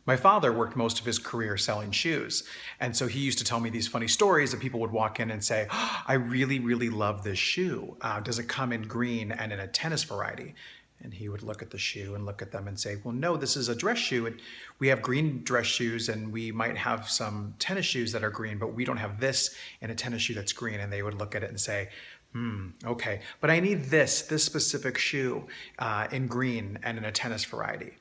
My father worked most of his career selling shoes. And so he used to tell me these funny stories that people would walk in and say, "Oh, I really, really love this shoe. Does it come in green and in a tennis variety?" And he would look at the shoe and look at them and say, "Well, no, this is a dress shoe. And we have green dress shoes and we might have some tennis shoes that are green, but we don't have this in a tennis shoe that's green." And they would look at it and say, okay, but I need this specific shoe in green and in a tennis variety.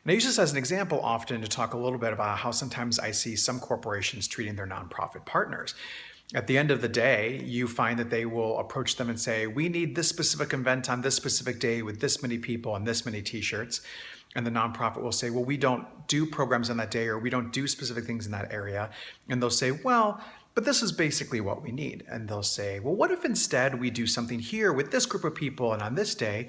And I use this as an example often to talk a little bit about how sometimes I see some corporations treating their nonprofit partners. At the end of the day, you find that they will approach them and say, "We need this specific event on this specific day with this many people and this many t-shirts." And the nonprofit will say, "Well, we don't do programs on that day, or we don't do specific things in that area." And they'll say, "Well, but this is basically what we need." And they'll say, "Well, what if instead we do something here with this group of people and on this day?"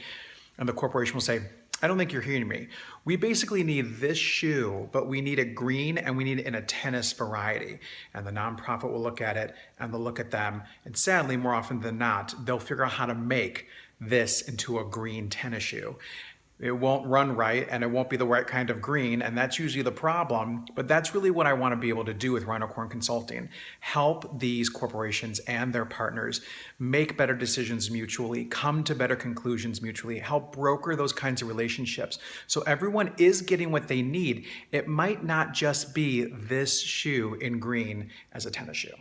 And the corporation will say, "I don't think you're hearing me. We basically need this shoe, but we need it green and we need it in a tennis variety." And the nonprofit will look at it and they'll look at them. And sadly, more often than not, they'll figure out how to make this into a green tennis shoe. It won't run right and it won't be the right kind of green, and that's usually the problem. But that's really what I want to be able to do with Rhino Corn Consulting. Help these corporations and their partners make better decisions mutually, come to better conclusions mutually, help broker those kinds of relationships so everyone is getting what they need. It might not just be this shoe in green as a tennis shoe.